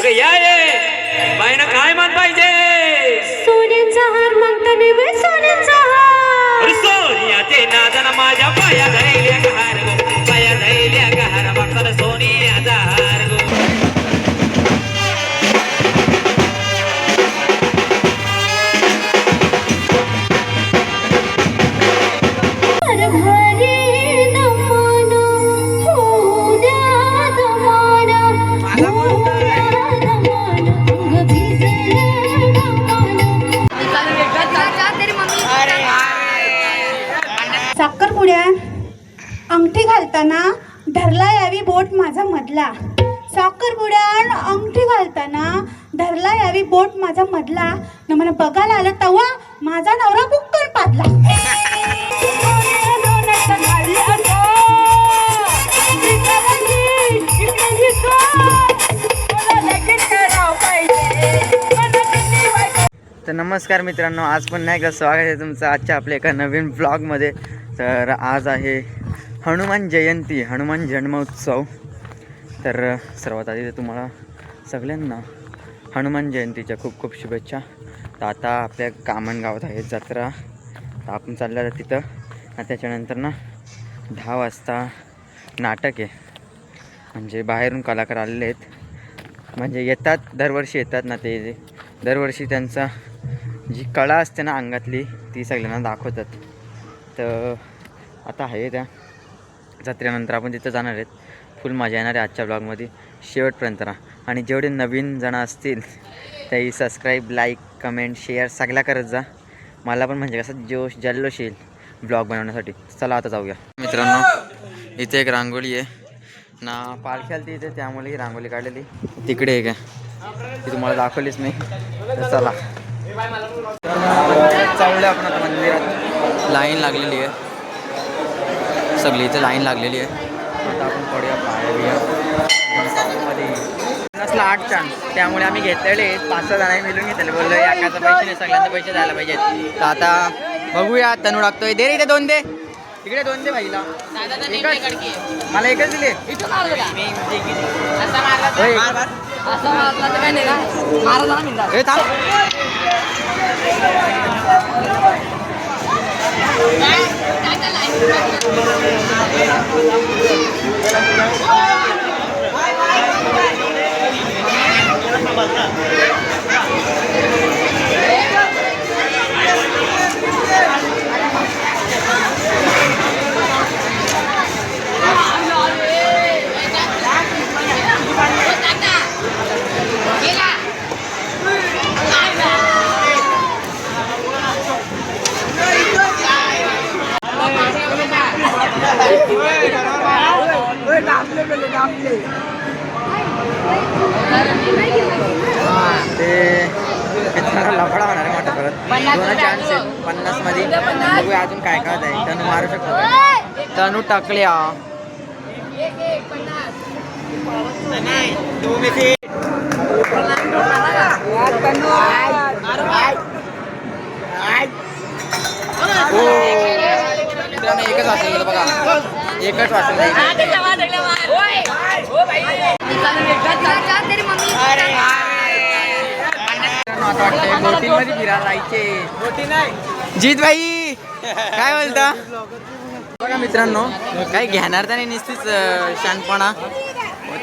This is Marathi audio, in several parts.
अगं या ये बाईनं काय मान पाहिजे सोन्याचा हार मागताना बाई सोन्याचा हार सोनियाचे नादन माझ्या पाया धरल्या गहार गो पाया धरल्या गहार मागताना सोनियाचा हार गो साखरपुड्या अंगठी घालताना धरला यावी बोट माझा मधला. साखरपुड्या अंगठी घालताना धरला यावी बोट माझा मधला. न मला बघायला आलं तेव्हा माझा नवरा बुक्कल पाडला. तर नमस्कार मित्रांनो, आज पुन्हा एकदा स्वागत आहे तुमचं आजच्या आपल्या एका नवीन ब्लॉगमध्ये. तर आज आहे हनुमान जयंती, हनुमान जन्मोत्सव. तर सर्वात आधी तुम्हाला सगळ्यांना हनुमान जयंतीच्या खूप खूप शुभेच्छा. तर आता आपल्या कामन गावात आहे जत्रा, तर आपण चाललं तिथं. आणि त्याच्यानंतर 10 वाजता नाटक आहे, म्हणजे बाहेरून कलाकार आलेले आहेत, म्हणजे येतात दरवर्षी येतात ना, ते दरवर्षी त्यांचा जी कला असते ना अंगातली ती सगळ्यांना दाखवतात. तर आता आहे त्या जत्रेनंतर आपण तिथं जाणार आहेत. फुल मजा येणार आहे आजच्या ब्लॉगमध्ये, शेवटपर्यंत राहा. आणि जेवढे नवीन जण असतील त्याही सबस्क्राईब, लाईक, कमेंट, शेअर सगळ्या करत जा. मला पण म्हणजे कसं जल्लोष येईल ब्लॉग बनवण्यासाठी. चला आता जाऊया मित्रांनो. इथे एक रांगोळी आहे ना, पालखी आली इथे, त्यामुळे ही रांगोळी काढलेली. तिकडे आहे काय ती तुम्हाला दाखवलीच नाही. तर चला चाललं आपण आता मंदिरात. लाईन लागलेली आहे सगळी, इथे लाईन लागलेली आहे. आता आपण पडूया पाया मध्ये. नसला 8 चान्स, त्यामुळे आम्ही घेतलेले 5-6 जणांनी मिळून घेतलेले. बोललो एकाचा पैसे नाही, सगळ्यांचे पैसे द्यायला पाहिजेत. तर आता बघूया. तनू टाकतोय, दे रे इथे 2 दे, इकडे 2 दे भाईला. मला एकच दिले. ते लफडा होणार आहे मोठा परत. 2 चान्स आहेत 50 मध्ये. बघूया अजून काय काय आहे. तनू मारू शकतो. तनू टाकल्या. एकच वाचलं बघा, एकच वाचलं. आता वाटतंय बोटीमध्ये फिरायला जायचे. जीत भाई काय बोलता? बघा मित्रांनो, काही घेणार तर नाही, नुसतीच शानपणा.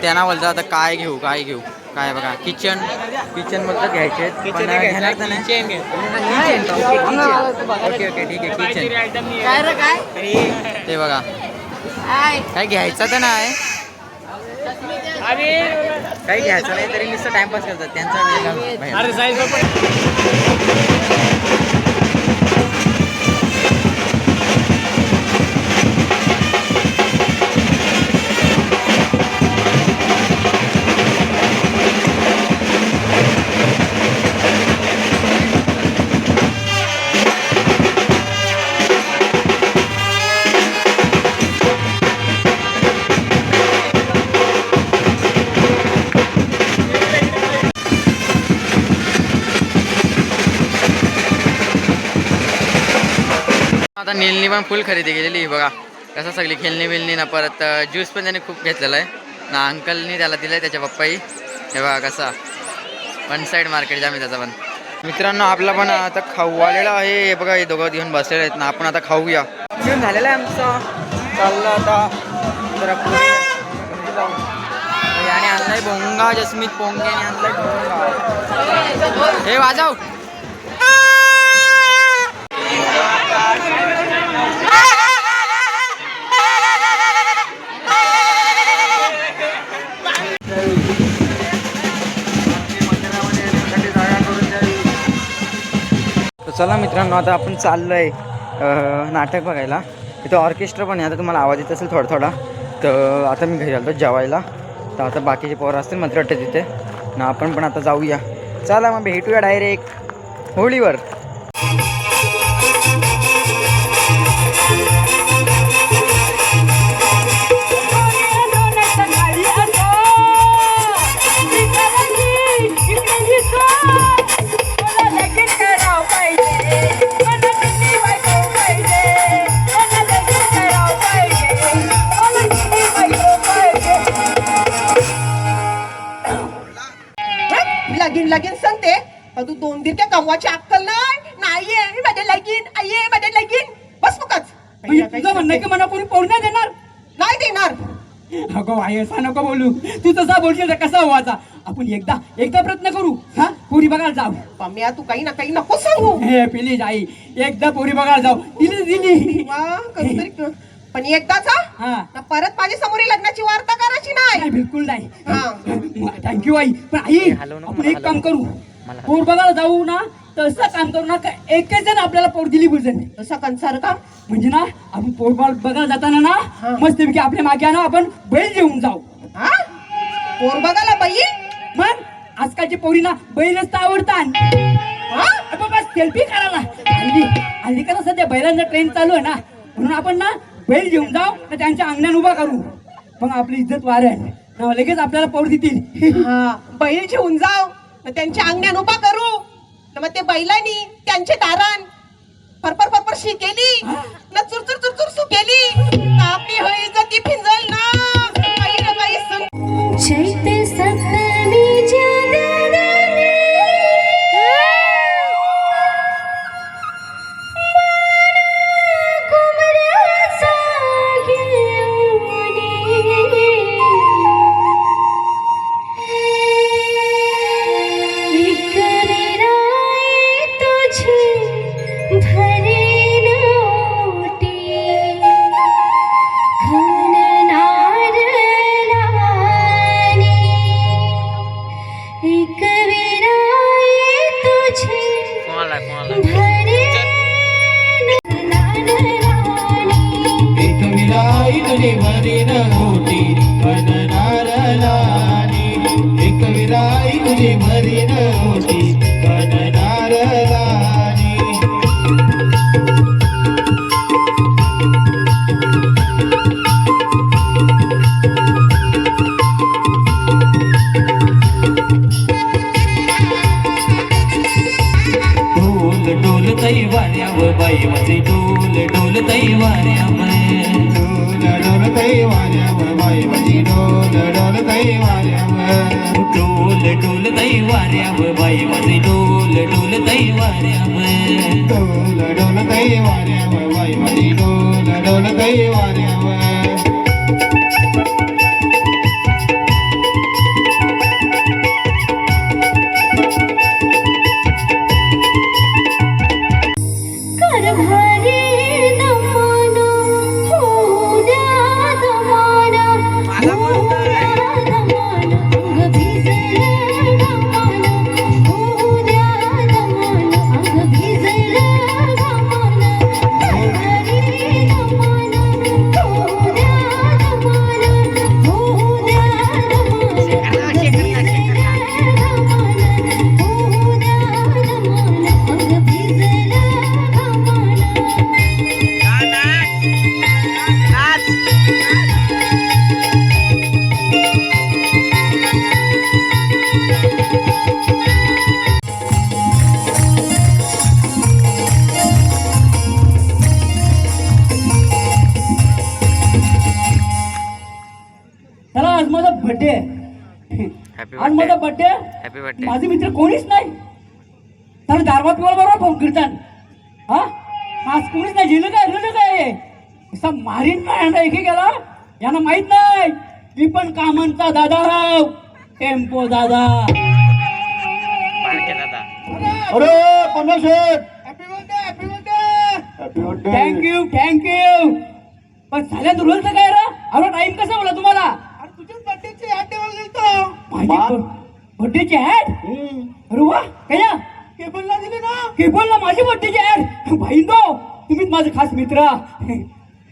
त्यांना बोलतात आता काय घेऊ काय घेऊ काय. बघा किचन मधलं घ्यायचे, घेणार तर नाही. ओके ओके ठीक आहे. किचन ते बघा, काय घ्यायचं तर नाही, काही घ्यायचं नाही तरी नुसतं टाइमपास करतात त्यांचा. आता नीलनी पण फुल खरेदी केलेली बघा. कसं सगळी खेळणी बिलणी ना, परत ज्यूस पण त्याने खूप घेतलेला आहे ना. अंकलनी त्याला दिलं आहे, त्याच्या पप्पाही. हे बघा कसा वन साईड मार्केट जाम आहे त्याचा पण. मित्रांनो आपला पण आता खाऊ आलेला आहे. हे बघा हे दोघं घेऊन बसलेले आहेत ना. आपण आता खाऊया. घेऊन झालेला आहे आमचा. चाललं आता जरा पुढे जाऊ. याने आणलाय भोंगा. जसमीत पोंग्याने आणलाय भोंगा. हे वाजव. चला मित्रांनो आता आपण चाललो आहे नाटक बघायला. इथं ऑर्केस्ट्रा पण आहे. आता तुम्हाला आवाज येत असेल थोडा थोडा. तर आता मी घरी आलो जेवायला. तर आता बाकीचे पोरं असतील मला वाटतं तिथे ना. आपण पण आता जाऊया. चला मग भेटूया डायरेक्ट होळीवर. लगीन लगीन सांगते पण तू 2 दिवस कमवाची अक्कल नाहीये. माझे लगीन आहे माझे लगीन बस फुकच. तुझं म्हणणं की मला कोणी पोर नाही देणार? नाही देणार. अगो आई असं नको बोलू. तू तसा बोलशील तर कसा व्हायचा? आपण एकदा प्रयत्न करू. हा पोरी बघायला जाऊ. पम्या तू काही ना काही नको सांगू. हे प्लीज आई एकदा पोरी बघायला जाऊ. दिली वा, कधीतरी पण एकदाचा हा ना परत माझ्या समोर लग्नाची वार्ता करायची नाही. नाही बिलकुल नाही. हा. थँक्यू आई. पण आई आपण एक काम करू. पोर बघायला जाऊ ना तसं काम करू ना. एकच जण आपल्याला पोर दिली बुजन तसा कंसार का म्हणजे ना आपण पोर बघायला जाताना ना मस्तपैकी आपल्या मागे ना आपण बैल घेऊन जाऊ. हा पोर बघायला बाई. मग आजकालची पोरीना बैलच तर आवडतात. बस सेल्फी करायला हल्ली का सध्या बैलांचा ट्रेंड चालू आहे ना. म्हणून आपण ना बैल घेऊन जाऊ तर त्यांच्या अंगणात उभा करू. मग आपली इज्जत वाढेल. लगेच आपल्याला पोर देतील. हा बैल घेऊन जाऊ मग त्यांच्या अंगण्यान उभा करू. मग ते बैलांनी त्यांचे दारान परपर परपर शी केली ना चुरचुर चुरचुर सु केली. आपली होई इज्जत ती फिंजल ना. काही ना काही सांग. चैत्र सप्तमीच्या दिनी कुमऱ्याचा घेऊनी विकराई तुझी भरेन ओटी. घननार लानी एक विराई तुझी भरेन एक विराई तुझे भरीन ओटी बननार लानी. एक विराई तुझे भरीन ओटी बननार लानी. डोल डोल तई वाऱ्यावर बाई माझे डोल डोल तई वाऱ्यावर. डोल डोल तई वाऱ्यावर बाई माझी डोल डोल तई वाऱ्यावर. डोल डोल तई वाऱ्यावर बाई माझे डोल डोल तई वाऱ्यावर. डोल डोल तई वाऱ्यावर बाई माझी डोल डोल तई वाऱ्यावर. कारभारी दमाना होद्या दमाना होद्या दमाना अंग भिजलं दमाना होद्या दमाना अंग भिजलं Damana कारभारी Damana होद्या birthday happy birthday. माझे मित्र कोणीच नाही. त्याला दारवात बरोबर फोन कीर्तन हा आज कोणीच नाही. जिलं काय असा मारीन नाही एक गेला. यांना माहित नाही मी पण कामांचा दादा हाव. टेम्पो दादा. बारके दादा. अरे पन्नास हॅपी बर्थडे थँक्यू पण झाल्या दुर्वलचं काय रा. अरे टाइम कसा बोला तुम्हाला. तुझ्याच बर्थडेची ॲड टेबल गेलतो. माझी बर्थडेची ऍड. अरे वा काय केबलला दिली ना. केबलला माझी बर्थडेची ऍड. भाईंदो तुम्हीच माझे खास मित्र.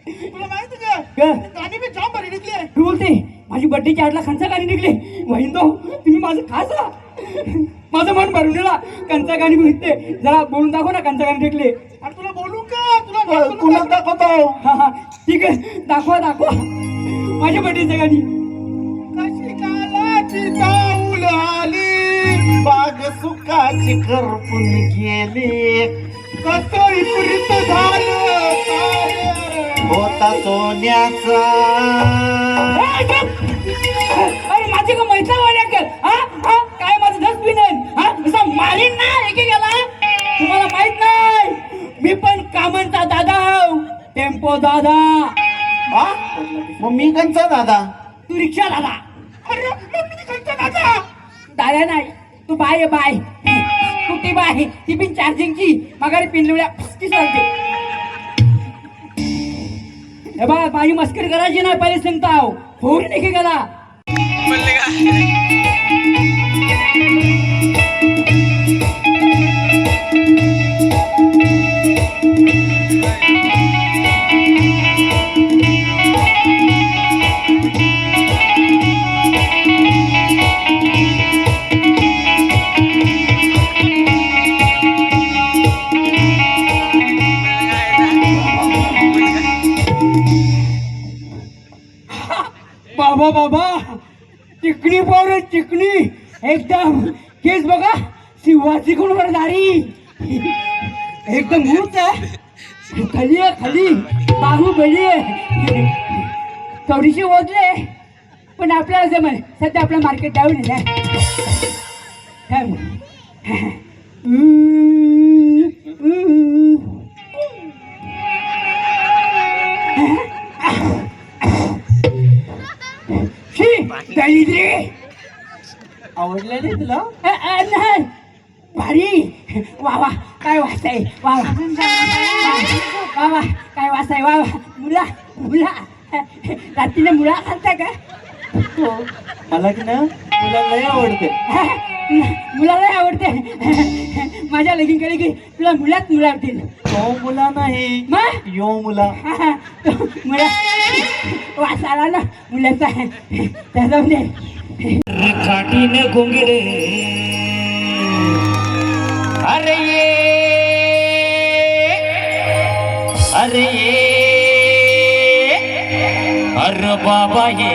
तुला माहिती का काय? गाणी बी जाम भारी निघली. तू बोलते माझी बर्थडेची ऍडला खानचा गाणी निघली. भाईंदो तुम्ही माझं खास हा. माझं मन भरून गेला. कंचा गाणी म्हणते जरा बोलून दाखव ना. कंचा गाणी निघले. अरे तुला बोलू का तुला दाखवतो. हा ठीक आहे दाखवा माझ्या बर्थडेचं गाणी. कशी कालाची चाऊल आली बाग सुखाची करपून गेली. कसं विपरीत झालं होता सोन्याचा. अरे माझी का मैत्रा वाड्या कर. हा काय माझं डस्टबिन आहे. हा असं मारीन ना एक गेला. तुम्हाला माहित नाही मी पण कामांचा दादा हाव. टेम्पो दादा. हा? मग मी कंचा दादा. तू रिक्षा दादा. अरे मग मी कंचा दादा. दादा नाही तू बाय बाय. तू ती बाय ती पिन चार्जिंगची माघारी पिन लिवल्या ती चालते. हे बा माझी मस्करी करायची नाही पहिले सांगताव. फोन नाही गेला. बोलले का. बाबा चिकनी पोर चिकनी एकदम. केस बघा शिवाजी कोणवर दारी एकदम मूर्त आहे. खाली बाहुबली आहे. थोडीशी ओढले पण आपल्याला जमेल. सध्या आपलं मार्केट डाऊन आहे. आवडलं नाही तुला. नाही भारी. वा वा काय वाचताय. वा वा काय वाचताय. वा मुला रात्रीला मुळा खालता का. मला की ना तुला लय आवडते. मुलाला आवडते. माझ्या लगीनकडे की तुला मुलाच मुला आवडतील. तो मुला नाही मग यो मुला. मुला वास आला ना मुलाचा. त्याचा म्हणजे काठीने घोंगडे अरे ये अरे बाबा ये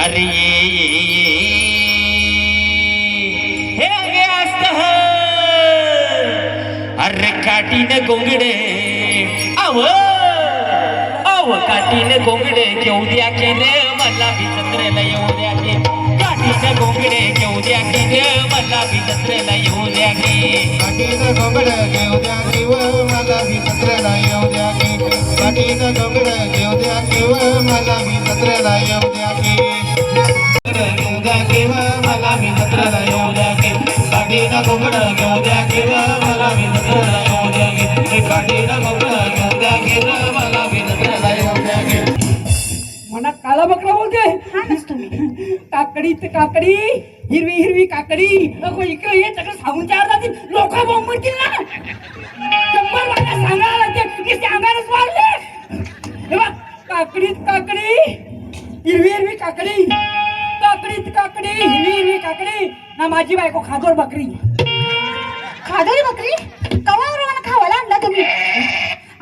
अरे ये हे आगे असत अरे काठीने घोंगडे आव काठीने घोंगडे घेऊ द्या की रे मला बी जत्रेला येऊ द्या की. काठीने घोंगडे घेऊ द्या की रे मला बी जत्रेला येऊ द्या की. काठीनं घोंगडं घेऊ द्या किंवा मला मी जत्रेला येऊ द्या की. काठीनं घोंगडं घेऊ द्या किंवा मला मी जत्रेला येऊ द्या की. घेऊ द्या किंवा मला मी जत्रेला येऊ द्या की. काठीनं घोंगडं घेऊ द्या किंवा मला मी जत्रेला येऊ द्या की. काठीनं घोंगडं घेऊ द्या किंवा मला मी जत्रेला येऊ द्या की. मनात काला बकरा बोलते. काकडी हिरवी काकडी. नको इकडे ये सगळं सांगून चार जातील. लोक बॉम्ब म्हणतील ना. 100 वाट्या सांगायला लागते की सांगायलाच मारले. हे बघ काकडी हिरवी काकडी. हिरवी काकडी ना माझी बायको खादोर बकरी. खादोरी बकरी कवा मला खावायला आणला तुम्ही.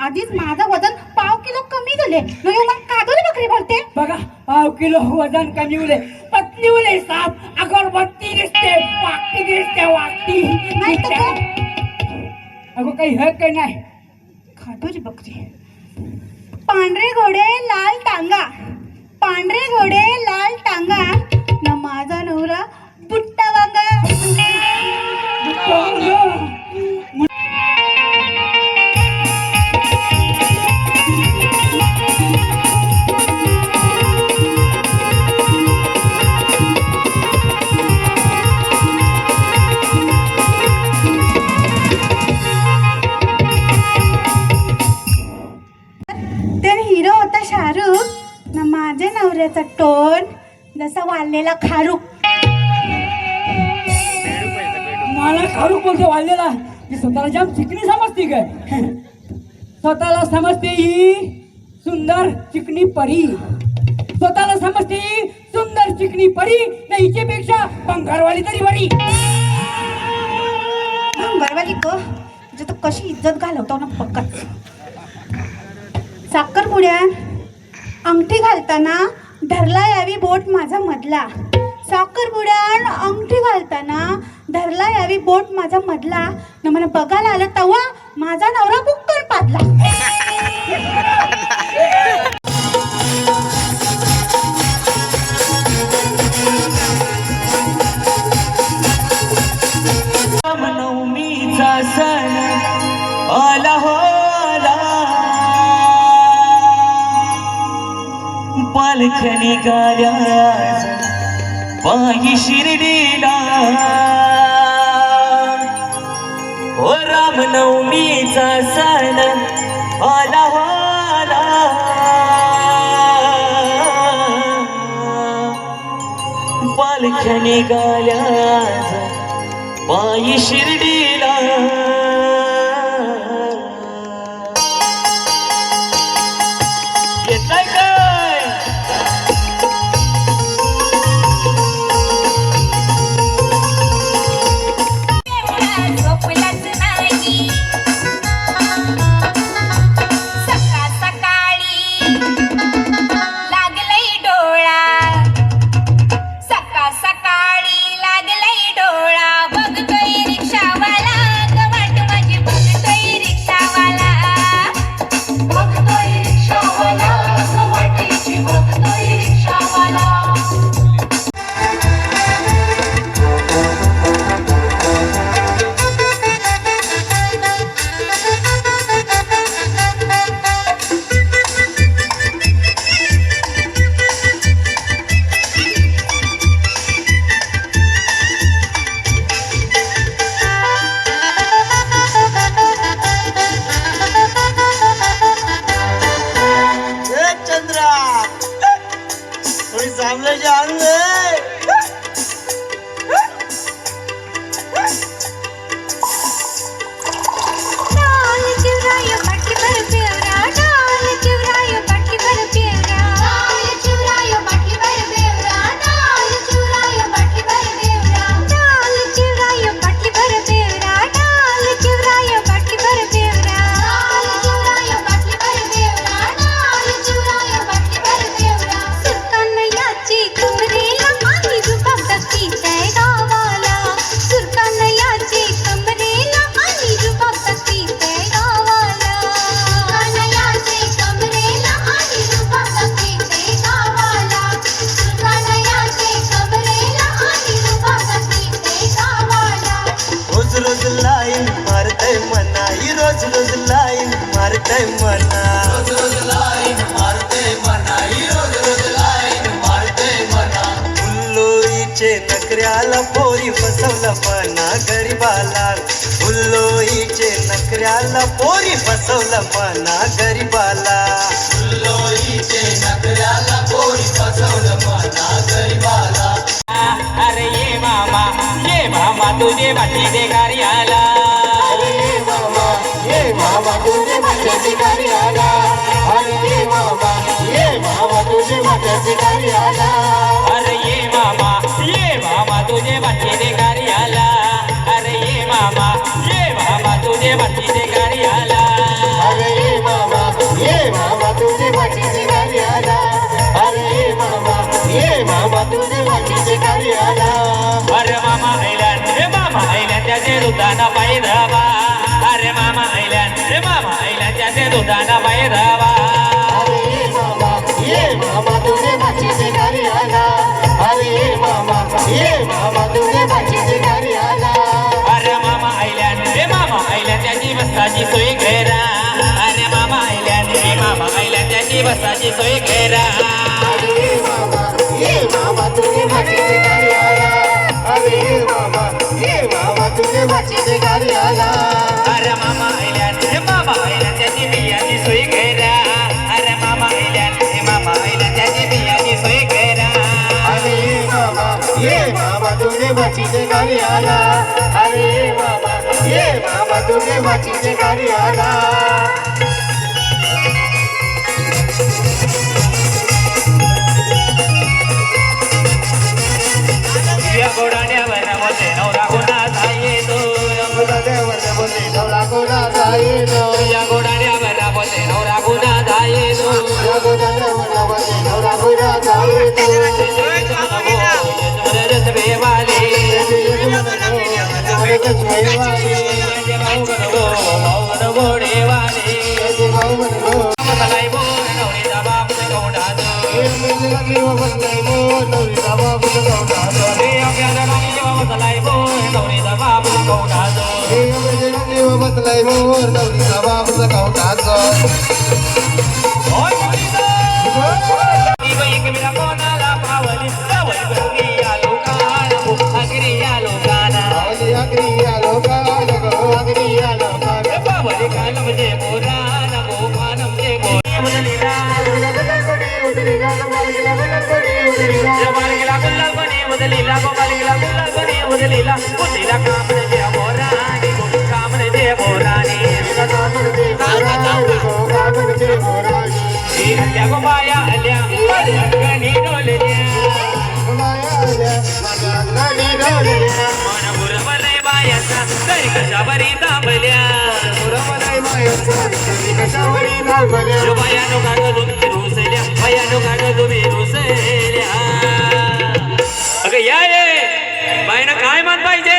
आधीच माझं वजन 1/2 किलो कमी झाले. मग कादोरी बकरी बोलते. बघा 1/2 किलो वजन कमी उले. पतली उले साप अगरबत्ती दिसते. वाकटी नाही तर काय? अगो काही हक काही नाही. खादोरी बकरी. पांढरे घोडे लाल टांगा. ना माझा नवरा पुट्टा वांगा. तर हिरो होता शाहरुख ना माझ्या नवऱ्याचा टोन जसा वाळलेला खारूक. मला खारूक बोलते वाढलेला ती स्वतःला जाम चिकनी समजते काय. स्वतःला समजते ही सुंदर चिकनी परी. स्वतःला समजते ही सुंदर चिकनी परी ना हिच्यापेक्षा बंगारवाली तरी बरी. बरवाली ग म्हणजे तू कशी इज्जत घालवतो ना पक्काच. साखरपुड्यात अंगठी घालताना धरला यावी बोट माझा मधला. साखरपुड्यात अंगठी घालताना धरला यावी बोट माझा मधला न मला बघायला आलं तेव्हा माझा नवरा बुक्कल पाडला. रामनवमीचा सण आला हो आला, पालख्या निघाल्या पायी शिर्डीला. हो रामनवमीचा सण आला हो आला, पालख्या निघाल्या पायी शिर्डीला. येताय काय झोपलाच नाही सकाळ सकाळी लागलंय डोळा. सकाळ सकाळी लागलंय डोळा. बघतोय रिक्षावाला गवाट माझी बघतोय रिक्षावाला. बघतोय रिक्षावाला गवाटीची बघतोय रिक्षावाला. चंद्रा थोडी सामने जान डाल चिवराय बाटली भर पेवरा. डाल चिवराय बाटली भर पेवरा. डाल चिवराय बाटली भर पेवरा. डाल चिवराय बाटली भर पेवरा. डाल चिवराय बाटली भर पेवरा. डाल चिवराय बाटली भर पेवरा. डाल चिवराय बाटली भर पेवरा. डाल चिवराय बाटली भर पेवरा. सुरकानयाची कमरेला आणि रुबाबाची जय गावाला. सुरकानयाची कमरेला आणि रुबाबाची जय गावाला. सुरकानयाची कमरेला आणि रुबाबाची जय गावाला. सुरकानयाची कमरेला आणि रुबाबाची जय गावाला. रोज रोज लाईन मारतय मना ही रोज रोज लाईन मारतय मना. रोज रोज लाईन मारतय मना ही रोज रोज लाईन मारतय मना. उल्लोईचे नखऱ्याला पोरी फसवलं मना गरीबाला. उल्लोईचे नखऱ्याला पोरी फसवलं मना गरीबाला. उल्लोईचे नखऱ्याला पोरी फसवलं मना गरीबाला. अरे ये मामा तुझे बाटली दे कार्याला. अरे ये मामा तुझे माझ्याची गाडी आला. अरे ये मामा तुझे माझ्याची गाडी आला. अरे ये मामा तुझे बाटली दे कार्याला. अरे ये मामा तुझे बाटली दे कार्याला. अरे ये मामा तुझे माझ्याची गाडी आला. अरे ये मामा तुझे माझ्याची गाडी आला. अरे मामा ऐल्यान त्याचे दुधाना पायी धावा. अरे मामा ऐल्यान त्याचे दुधाना पायी धावा. अरे ये मामा तुझे माझ्याची गाडी आला. अरे ये मामा ये बाबा तुझे वाचीचे घरी आला अरे बाबा ये बाबा तुझे वाचीचे घरी आला या गोडाण्यावर बोले नवरा गुणाचा येतो देवाच्या बोलले नवरा कोणाचा येतो या गोडाण्यावर बोले नवरा गुणाचा येतो या गोदाड्यावर बोलले नवरा कोणाचा येतो वाले गोडे वाले मलाय बोल नवरीचा बाप गौडाचं मलाय बोल नवरीचा बाप गौडाचं होय मुलीचं एकमेका कोणाला पावली पावली बघी या लोकांना अगरी या लोकांना पावली काल म्हणजे मोराना गोपान म्हणजे मोरलीला बालगीला गुलाल बने उदलीला गोपालगीला गुलाल बने उदलीला उदलीला कामने दे मोरानी कामने दे मोरानी हल्ल्या गो बाया हल्ल्या गणी डोलल्या मन गुरवलय बायाचा तरी कशा बरी दाबल्या बायानो गाडो तुम्ही रुसल्या बायानो गाडो तुम्ही रुसल्या अगं या ये बायनं काय मान पाहिजे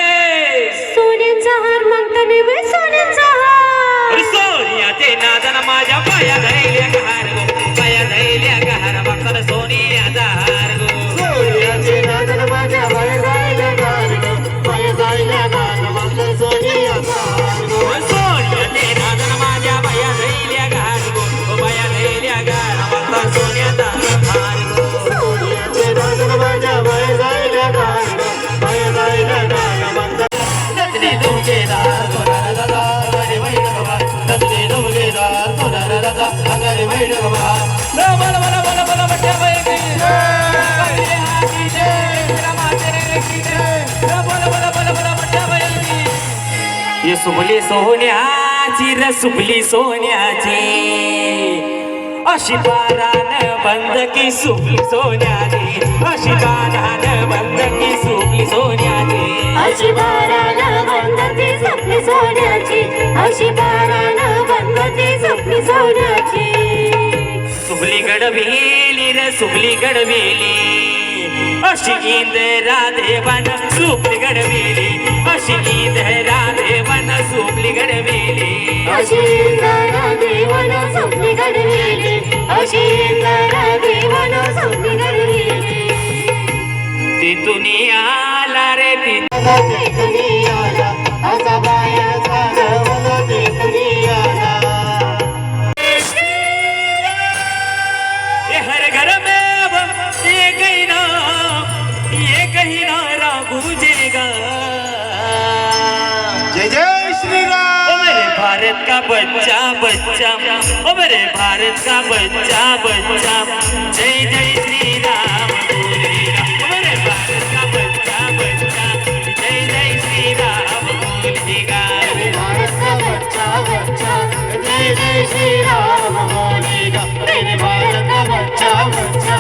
सोन्याचा हार मागताना बाई सोन्याचा हार सोनिया ते नादन माझ्या पाया धैल्या गहार गो पाया धैल्या गहार बघताना सोनियाचा हार गो सोनिया ते नादन माझ्या पाया धैल्या गहार गो पाया धैल्या गहार बघताना सोन्याचा हार गो नदने तुमचे दार सोनारा दादा अरे वैड बाबा नदने तुमचे दार सोनारा दादा अरे वैड बाबा बोला बोला बोला बोला बट्या बाई की जय हाकी जय मेरा मातेरे की जय बोला बोला बोला बोला बट्या बाई की ये सुबली सोन्याची रे सुबली सोन्याची अशी बारान बंद की सुबली सोन्याची अशी बारान बंद की सुबली सोन्याची अशी बारानं बंदती स्वप्न सोन्याची अशी बारानं बंदती स्वप्न सोन्याची सुबली गडविली रे सुबली गडविली अशी इंदिरा देवान सुबली गडविली अशी इंदिरा देवान सुबली गडविली अशी इंदिरा देवानं स्वप्न घडविली अशी इंदिरा देवानं स्वप्न घडविली तिथून आला रे तिथून हर घर में अब ये कहीं ना गूंजेगा जय जय श्री राम ओ मेरे भारत का बच्चा बच्चा ओ मेरे भारत का बच्चा बच्चा जय जय श्री राम बोलेगा ओ मेरे भारत का बच्चा बच्चा जय जय श्री राम बोलेगा भारत का बच्चा बच्चा जय जय श्री राम बोलेगा मेरे भारत का बच्चा बच्चा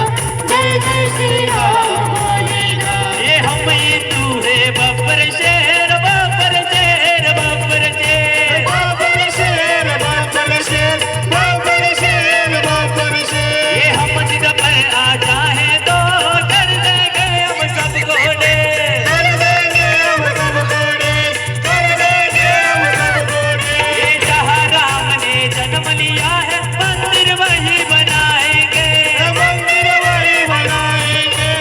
जय जय श्री राम बोलेगा ये हम ये तू है बब्बर शेर बब्बर शेर बब्बर शेर बाबर शेर बाबर शेर बाबर शेर बाबर शेर ये हम जिद पर आता है तो कर देंगे हम सब घोड़े कर देंगे हम सब घोड़े कर देंगे हम सब घोड़े ये जहाँ राम ने जन्म लिया है मंदिर वही बनाएंगे मंदिर वही बनाएंगे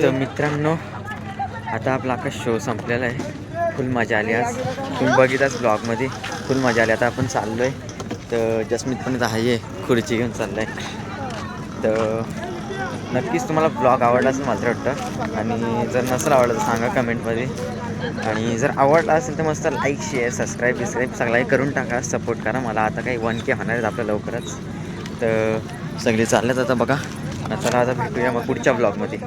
तर मित्रांनो आता आपला अख्खा शो संपलेला आहे. फुल मजा आली आज, तुम्ही बघितलाच ब्लॉगमध्ये फुल मजा आली. आता आपण चाललो आहे तर जसमीत पण इथं आहे खुर्ची घेऊन चाललो आहे. तर नक्कीच तुम्हाला ब्लॉग आवडला असेल मला तर वाटतं, आणि जर नसेल आवडलं तर सांगा कमेंटमध्ये, आणि जर आवडला असेल तर मस्त लाईक शेअर सबस्क्राईब सगळंही करून टाका, सपोर्ट करा मला. आता काही 1K होणार आहेत आपल्या लवकरच, तर सगळे चाललेत आता बघा. चला आता भेटूया मग पुढच्या ब्लॉगमध्ये.